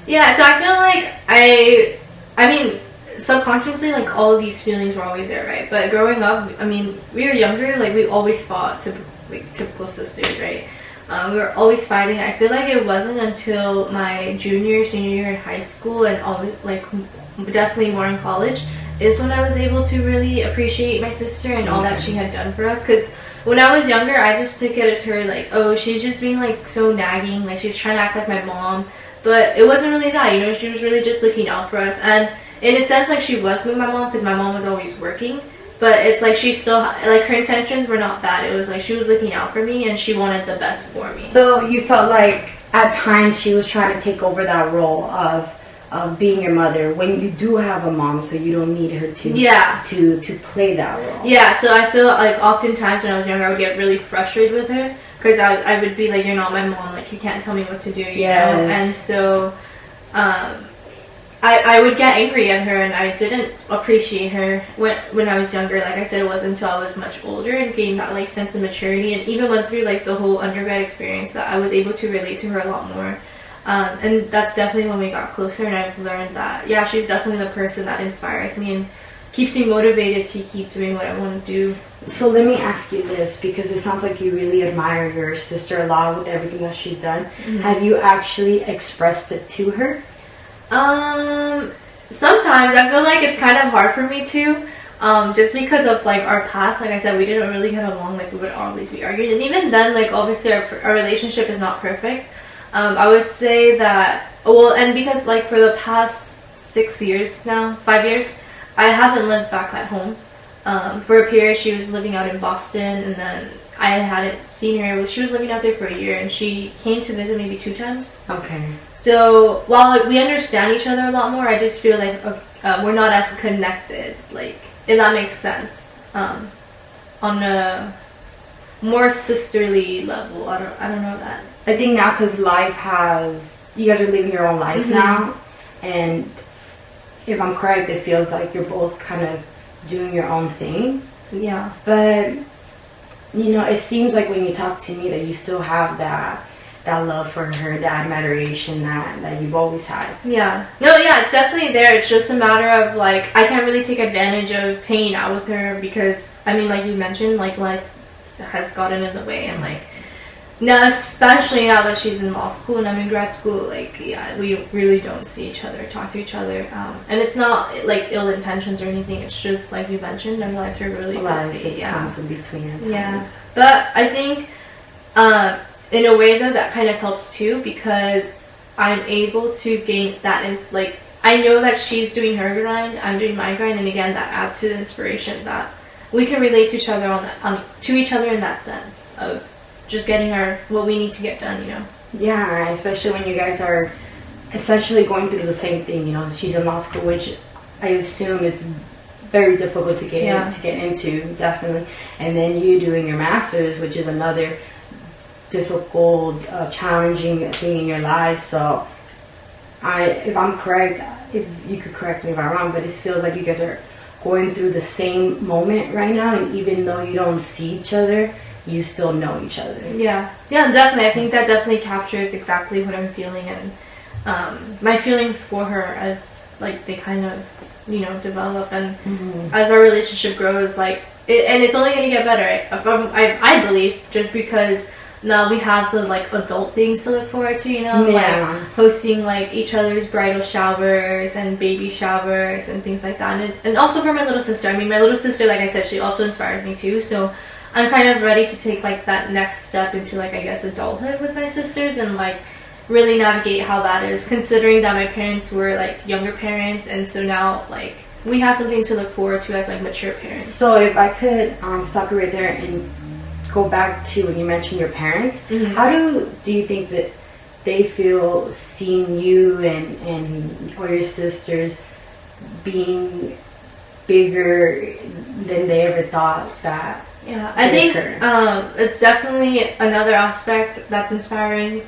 Yeah, so I feel like I mean, subconsciously, like, all of these feelings were always there, right? But growing up, I mean, we were younger, like, we always fought, typical sisters, right? We were always fighting. I feel like it wasn't until my senior year in high school, and like, definitely more in college, is when I was able to really appreciate my sister and all that she had done for us. Because when I was younger, I just took it as her, like, oh, she's just being, like, so nagging, like, she's trying to act like my mom. But it wasn't really that, you know, she was really just looking out for us. And in a sense, like, she was with my mom because my mom was always working. But it's like she still, like, her intentions were not bad. It was like she was looking out for me and she wanted the best for me. So you felt like at times she was trying to take over that role of being your mother when you do have a mom, so you don't need her to play that role. Yeah, so I feel like oftentimes when I was younger, I would get really frustrated with her because I would be like, you're not my mom, like, you can't tell me what to do, you know? And so I would get angry at her, and I didn't appreciate her when I was younger. Like I said, it wasn't until I was much older and gained that, like, sense of maturity, and even went through, like, the whole undergrad experience, that I was able to relate to her a lot more. And that's definitely when we got closer, and I've learned that, yeah, she's definitely the person that inspires me and keeps me motivated to keep doing what I want to do. So let me ask you this, because it sounds like you really admire your sister a lot with everything that she's done. Mm-hmm. Have you actually expressed it to her? Sometimes I feel like it's kind of hard for me to, just because of, like, our past. Like I said, we didn't really get along, like, we would always be arguing, and even then, like, obviously our relationship is not perfect. I would say that, well, and because, like, for the past 5 years, I haven't lived back at home. For a period, she was living out in Boston, and then I hadn't seen her. She was living out there for a year, and she came to visit maybe 2 times. Okay. So while, like, we understand each other a lot more, I just feel like we're not as connected, like, if that makes sense, on a more sisterly level. I don't know that. I think now, because you guys are living your own lives now, and if I'm correct, it feels like you're both kind of doing your own thing. Yeah. But, you know, it seems like when you talk to me that you still have that love for her, that admiration that you've always had. Yeah. No, yeah, it's definitely there. It's just a matter of, like, I can't really take advantage of hanging out with her because, I mean, like you mentioned, like, life has gotten in the way, and, like, now, especially now that she's in law school and I'm in grad school, like, yeah, we really don't see each other, talk to each other, and it's not, like, ill intentions or anything. It's just, like you mentioned, our lives are really busy. Comes in between. Yeah, but I think, in a way, though, that kind of helps too, because I'm able to gain that, like, I know that she's doing her grind, I'm doing my grind, and again, that adds to the inspiration that we can relate to each other to each other in that sense of just getting what we need to get done, you know. Yeah, especially when you guys are essentially going through the same thing, you know. She's in law school, which I assume it's very difficult to get into, definitely. And then you doing your master's, which is another difficult, challenging thing in your life. So, if I'm correct, if you could correct me if I'm wrong, but it feels like you guys are going through the same moment right now, and even though you don't see each other, you still know each other. Yeah, definitely. I think that definitely captures exactly what I'm feeling, and my feelings for her as, like, they kind of, you know, develop, and as our relationship grows, like, and it's only going to get better. I believe, just because now we have the, like, adult things to look forward to, you know, like hosting, like, each other's bridal showers and baby showers and things like that, and also for my little sister. I mean, my little sister, like I said, she also inspires me too, so I'm kind of ready to take, like, that next step into, like, I guess, adulthood with my sisters, and, like, really navigate how that is, considering that my parents were, like, younger parents, and so now, like, we have something to look forward to as, like, mature parents. So if I could stop you right there and go back to when you mentioned your parents, how do you think that they feel seeing you and or your sisters being bigger than they ever thought that? Yeah, I think it's definitely another aspect that's inspiring,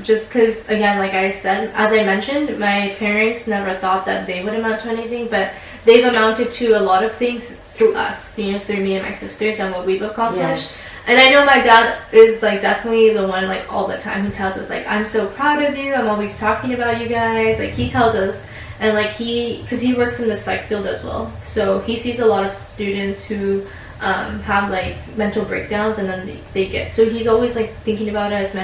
just because, again, like I said, as I mentioned, my parents never thought that they would amount to anything, but they've amounted to a lot of things through us, you know, through me and my sisters and what we've accomplished. And I know my dad is like definitely the one like all the time who tells us like, I'm so proud of you, I'm always talking about you guys. Like he tells us, and like because he works in the psych field as well, so he sees a lot of students who have like mental breakdowns, and then they get, so he's always like thinking about us,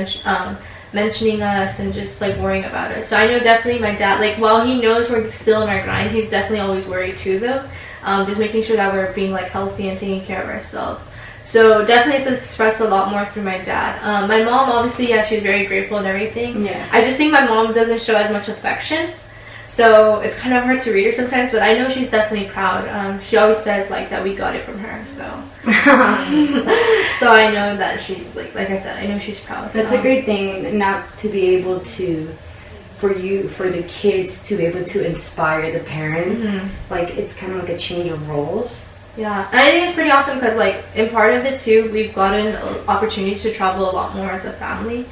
mentioning us, and just like worrying about us. So I know definitely my dad, like while he knows we're still in our grind, he's definitely always worried too though, just making sure that we're being like healthy and taking care of ourselves. So definitely it's expressed a lot more through my dad. My mom, obviously, yeah, she's very grateful and everything. Yes. I just think my mom doesn't show as much affection, so it's kind of hard to read her sometimes, but I know she's definitely proud. She always says like that we got it from her, so so I know that she's like I said, I know she's proud. That's a great thing, not to be able to, for the kids to be able to inspire the parents. Like it's kind of like a change of roles. Yeah, and I think it's pretty awesome because like in part of it too, we've gotten opportunities to travel a lot more as a family,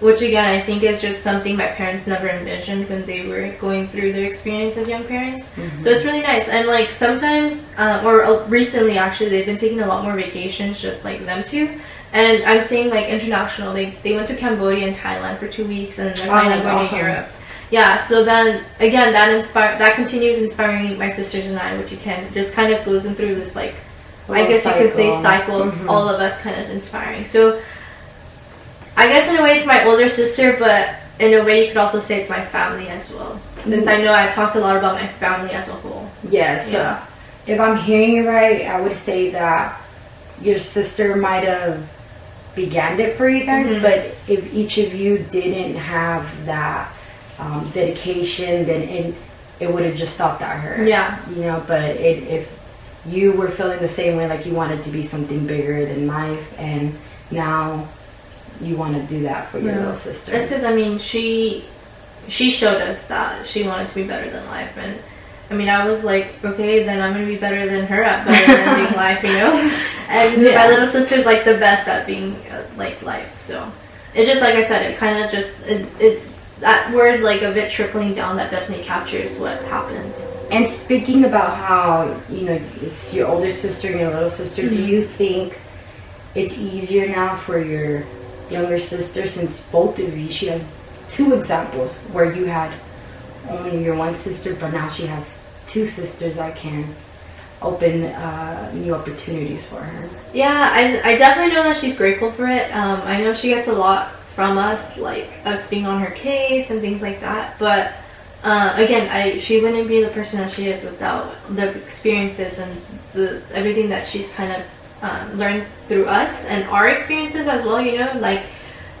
which again I think is just something my parents never envisioned when they were going through their experience as young parents. So it's really nice. And like sometimes or recently actually, they've been taking a lot more vacations, just like them two. And I'm seeing like international, they went to Cambodia and Thailand for 2 weeks, and they're finally going to Europe. Yeah, so then again that continues inspiring my sisters and I, which again just kind of goes in through this like, I guess cycle. You could say cycle, all of us kind of inspiring. So I guess in a way it's my older sister, but in a way you could also say it's my family as well, since I know I've talked a lot about my family as a whole. Yes. Yeah. If I'm hearing you right, I would say that your sister might have began it for you guys, but if each of you didn't have that dedication, then it would have just stopped at her. Yeah. You know, but if you were feeling the same way, like you wanted to be something bigger than life, and now you want to do that for your little sister. It's because I mean she showed us that she wanted to be better than life, and I mean I was like, okay, then I'm gonna be better than her at better than being life, you know. And my little sister's like the best at being like life. So it's just like I said, it kind of just it that word like a bit trickling down, that definitely captures what happened. And speaking about how, you know, it's your older sister and your little sister, do you think it's easier now for your younger sister, since both of you, she has 2 examples where you had only your one sister, but now she has 2 sisters that can open new opportunities for her? Yeah, I definitely know that she's grateful for it. I know she gets a lot from us, like us being on her case and things like that, but again, she wouldn't be the person that she is without the experiences and everything that she's kind of learned through us and our experiences as well, you know. Like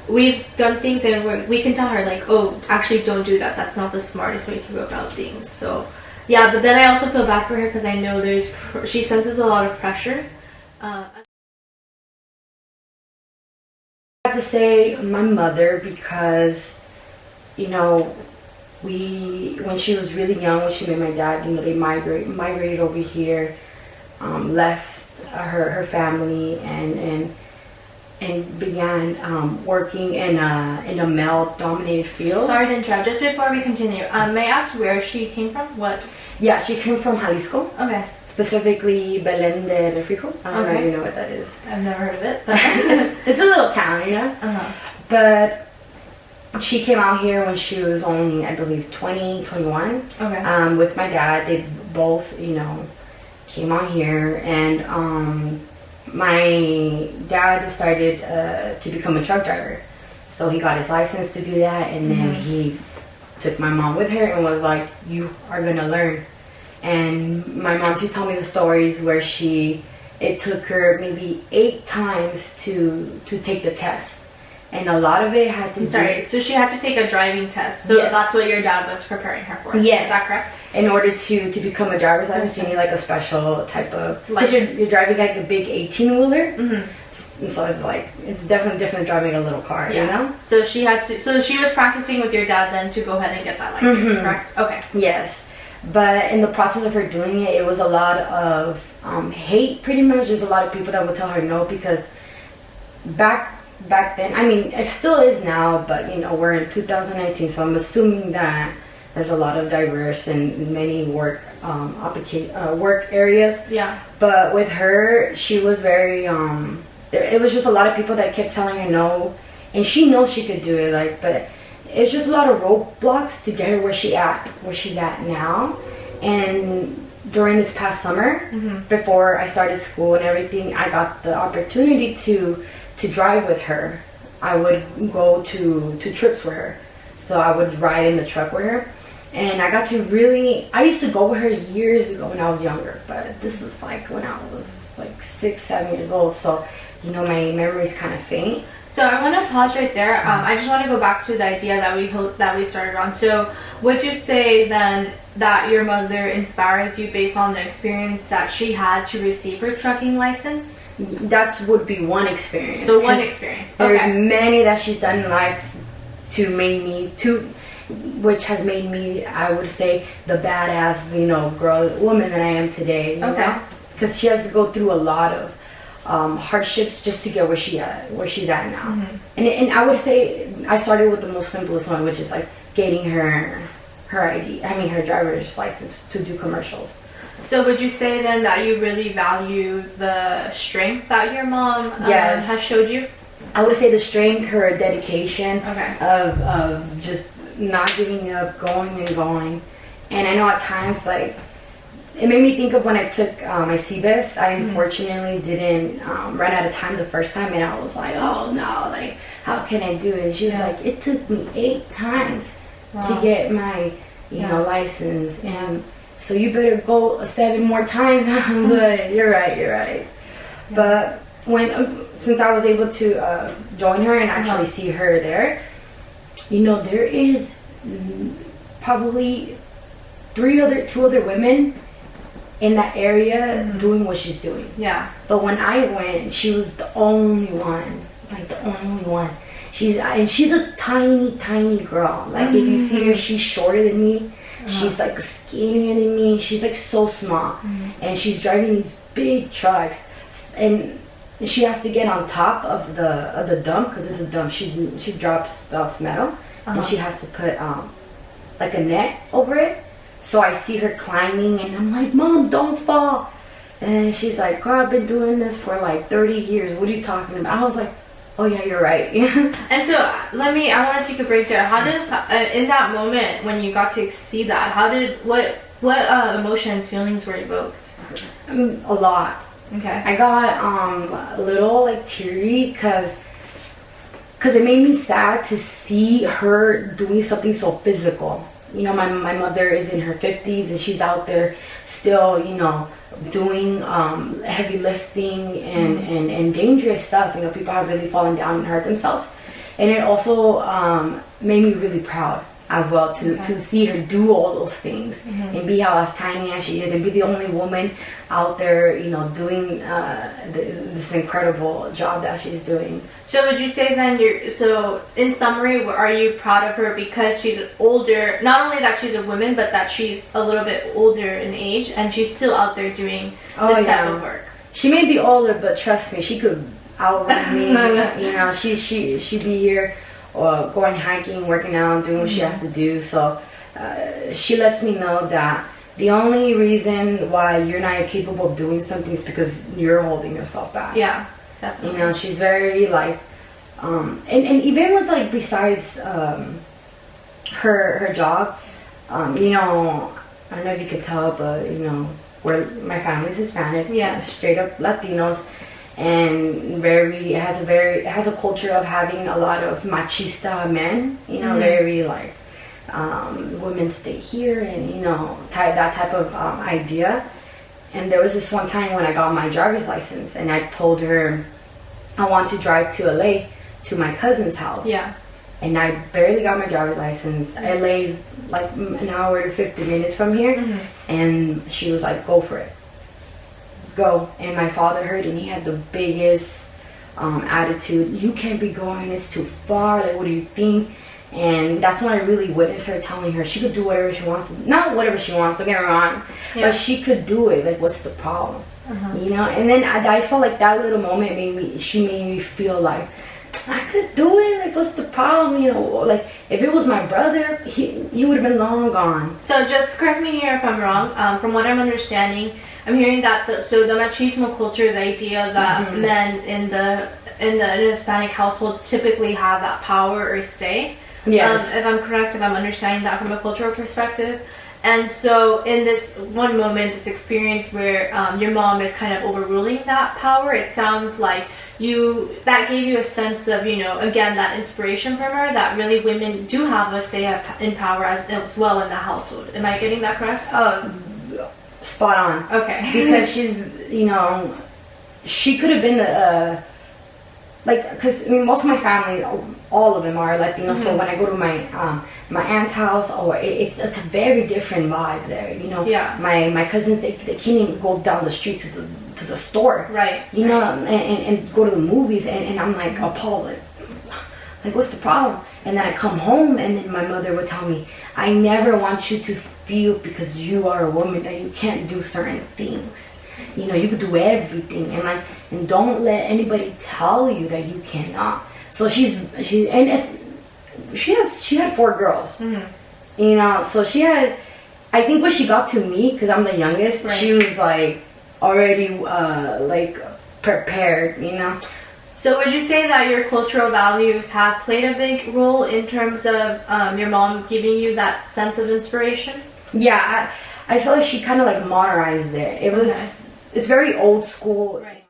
we've done things and we can tell her like, oh, actually don't do that, that's not the smartest way to go about things. So yeah, but then I also feel bad for her because I know she senses a lot of pressure. I have to say my mother, because, you know, when she was really young, when she met my dad, you know, they migrated over here, left her family and began working in a male-dominated field. Sorry to interrupt. Just before we continue, may I ask where she came from? What? Yeah, she came from Jalisco. Okay. Specifically, Belén de Refrijo. I don't know if you know what that is. I've never heard of it. But it's a little town, you know? But she came out here when she was only, I believe, 20, 21. Okay. With my dad. They both, you know, came out here. And my dad decided to become a truck driver. So he got his license to do that. And then he took my mom with her and was like, you are going to learn. And my mom, she told me the stories where it took her maybe 8 times to take the test. And a lot of it had to so she had to take a driving test. So that's what your dad was preparing her for. Yes. Is that correct? In order to become a driver's license, you need like a special type of, because you're driving like a big 18-wheeler. And so it's definitely different than driving a little car, you know? So she was practicing with your dad then to go ahead and get that license, correct? Okay. Yes. But in the process of her doing it, it was a lot of hate, pretty much. There's a lot of people that would tell her no, because back then, I mean, it still is now, but, you know, we're in 2019, so I'm assuming that there's a lot of diverse and many work areas. Yeah. But with her, she was very it was just a lot of people that kept telling her no, and she knows she could do it. Like, but it's just a lot of roadblocks to get her where she's at now. And during this past summer, before I started school and everything, I got the opportunity to drive with her. I would go to trips with her, so I would ride in the truck with her. And I got to really, I used to go with her years ago when I was younger, but this is like when I was like 6, 7 years old. So, you know, my memory's kind of faint. So I want to pause right there. I just want to go back to the idea that we started on. So would you say then that your mother inspires you based on the experience that she had to receive her trucking license? That would be one experience. So one experience. There's Okay. many that she's done in life which has made me, I would say, the badass, you know, woman that I am today. Okay. Because she has to go through a lot of hardships just to get where she's at now. And I would say I started with the most simplest one, which is like getting her ID. I mean, her driver's license to do commercials. So would you say then that you really value the strength that your mom Yes. has showed you? I would say the strength, her dedication Okay. of just not giving up, going and going. And I know at times, like, it made me think of when I took my CBIS. I unfortunately didn't run out of time the first time, and I was like, oh no, like, how can I do it? And she was like, it took me 8 times to get my, you know, license, and so you better go 7 more times. I'm like, you're right. But since I was able to join her and actually see her there, you know, there is probably 2 other women in that area doing what she's doing. Yeah. But when I went, she was the only one. Like, the only one. She's a tiny girl. Like, if you see her, she's shorter than me. She's like skinnier than me. She's like so small. And she's driving these big trucks. And she has to get on top of the dump, because it's a dump. She drops stuff metal, and she has to put like a net over it. So I see her climbing, and I'm like, Mom, don't fall. And she's like, girl, I've been doing this for like 30 years. What are you talking about? I was like, oh yeah, you're right. And so I want to take a break there. How does in that moment when you got to see that, what emotions, feelings were evoked? A lot. Okay. I got a little like teary because it made me sad to see her doing something so physical. You know, my mother is in her 50s, and she's out there still, you know, doing heavy lifting and dangerous stuff. You know, people have really fallen down and hurt themselves. And it also made me really proud as well to see her do all those things and be as tiny as she is, and be the only woman out there, you know, doing this incredible job that she's doing. So would you say then so in summary, are you proud of her because she's older, not only that she's a woman, but that she's a little bit older in age and she's still out there doing this type of work? She may be older, but trust me, she could outrun me. You know, she'd be here or going hiking, working out, doing what she has to do. So she lets me know that the only reason why you're not capable of doing something is because you're holding yourself back. Yeah, definitely. You know, she's very like, and even with like besides her job, you know, I don't know if you could tell, but you know, my family's Hispanic, straight up Latinos. And has a culture of having a lot of machista men, you know, very like women stay here, and you know, that type of idea. And there was this one time when I got my driver's license, and I told her I want to drive to LA to my cousin's house. Yeah. And I barely got my driver's license. LA is like an hour to 50 minutes from here, and she was like, "Go for it." Go. And my father heard, and he had the biggest attitude. You can't be going, it's too far, like, what do you think? And that's when I really witnessed her telling her she could do whatever she wants. Not whatever she wants, don't get me wrong, but she could do it. Like, what's the problem? You know? And then I felt like that little moment made me feel like I could do it. Like, what's the problem? You know, like, if it was my brother, he would have been long gone. So just correct me here if I'm wrong. From what I'm understanding, I'm hearing that so the machismo culture, the idea that men in the Hispanic household typically have that power or say. Yes. If I'm correct, if I'm understanding that from a cultural perspective. And so in this one moment, this experience where your mom is kind of overruling that power, it sounds like that gave you a sense of, you know, again, that inspiration from her, that really women do have a say in power as well in the household. Am I getting that correct? Spot on. Okay. Because she's, you know, she could have been because I mean, most of my family, all of them are Latino. So when I go to my aunt's house, or it's a very different vibe there. You know, my cousins they can't even go down the street to the store. Right. You know, and go to the movies, and I'm like appalled, like what's the problem? And then I come home, and then my mother would tell me, I never want you to feel because you are a woman that you can't do certain things. You know, you could do everything, and don't let anybody tell you that you cannot. So she had 4 girls. You know, so she had. I think when she got to me, because I'm the youngest, she was like already like prepared. You know. So would you say that your cultural values have played a big role in terms of your mom giving you that sense of inspiration? Yeah, I feel like she kind of like modernized it. It's very old school. Right.